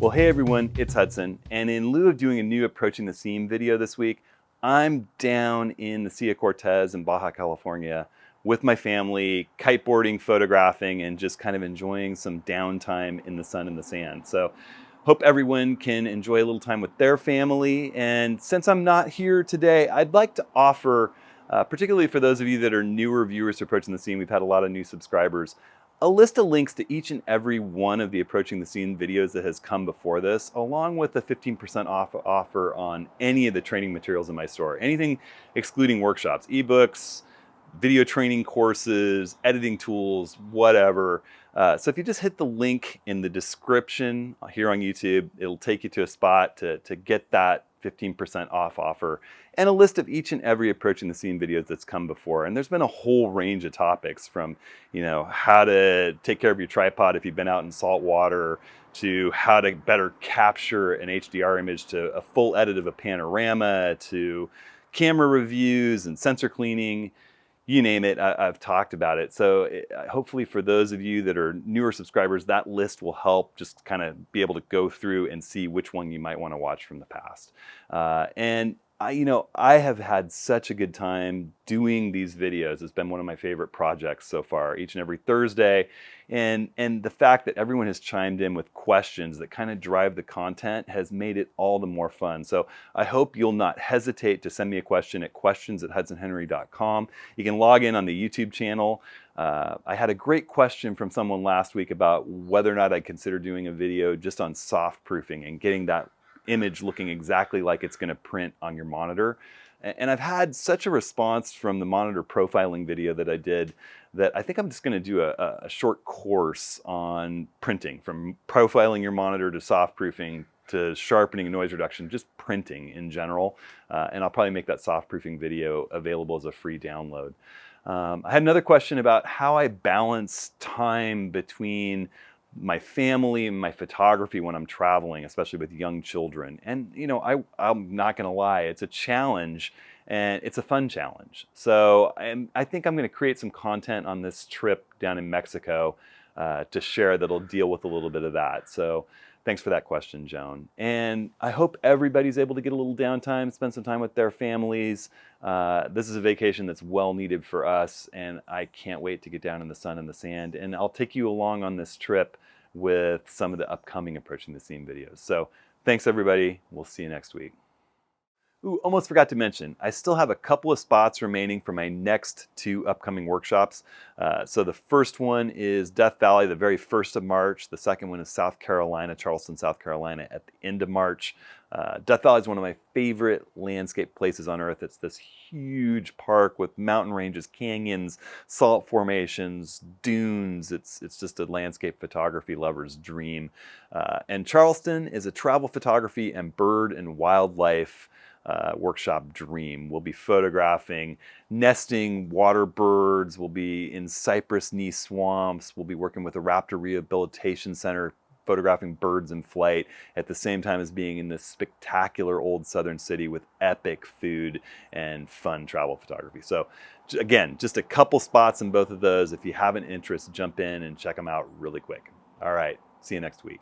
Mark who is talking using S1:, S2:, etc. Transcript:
S1: Well, hey everyone, it's Hudson, and in lieu of doing a new Approaching the Seam video this week, I'm down in the Sea of Cortez in Baja California with my family, kiteboarding, photographing, and just kind of enjoying some downtime in the sun and the sand. So hope everyone can enjoy a little time with their family. And since I'm not here today, I'd like to offer, particularly for those of you that are newer viewers to Approaching the Seam, we've had a lot of new subscribers, a list of links to each and every one of the Approaching the Scene videos that has come before this, along with a 15% off offer on any of the training materials in my store. Anything excluding workshops, ebooks, video training courses, editing tools, whatever. So if you just hit the link in the description here on YouTube, it'll take you to a spot to get that 15% off offer and a list of each and every Approaching the Scene videos that's come before. And there's been a whole range of topics from, how to take care of your tripod if you've been out in salt water, to how to better capture an HDR image, to a full edit of a panorama, to camera reviews and sensor cleaning. You name it, I've talked about it. So hopefully for those of you that are newer subscribers, that list will help just kind of be able to go through and see which one you might want to watch from the past. And I have had such a good time doing these videos. It's been one of my favorite projects so far, each and every Thursday. And the fact that everyone has chimed in with questions that kind of drive the content has made it all the more fun. So I hope you'll not hesitate to send me a question at questions@hudsonhenry.com. You can log in on the YouTube channel. I had a great question from someone last week about whether or not I'd consider doing a video just on soft proofing and getting that image looking exactly like it's going to print on your monitor. And I've had such a response from the monitor profiling video that I did that I think I'm just going to do a short course on printing, from profiling your monitor to soft proofing to sharpening and noise reduction, just printing in general. And I'll probably make that soft proofing video available as a free download. I had another question about how I balance time between my family and my photography when I'm traveling, especially with young children. And I'm not gonna lie, it's a challenge, and it's a fun challenge. So I think I'm gonna create some content on this trip down in Mexico to share that'll deal with a little bit of that. So thanks for that question, Joan. And I hope everybody's able to get a little downtime, spend some time with their families. This is a vacation that's well needed for us, and I can't wait to get down in the sun and the sand. And I'll take you along on this trip with some of the upcoming Approaching the Scene videos. So thanks everybody, we'll see you next week. Ooh, almost forgot to mention, I still have a couple of spots remaining for my next two upcoming workshops. So the first one is Death Valley, the very 1st of March. The second one is South Carolina, Charleston, South Carolina, at the end of March. Death Valley is one of my favorite landscape places on earth. It's this huge park with mountain ranges, canyons, salt formations, dunes. It's just a landscape photography lover's dream. And Charleston is a travel photography and bird and wildlife workshop dream. We'll be photographing nesting water birds. We'll be in cypress knee swamps. We'll be working with a raptor rehabilitation center, photographing birds in flight at the same time as being in this spectacular old southern city with epic food and fun travel photography. So again, just a couple spots in both of those. If you have an interest, jump in and check them out really quick. All right, see you next week.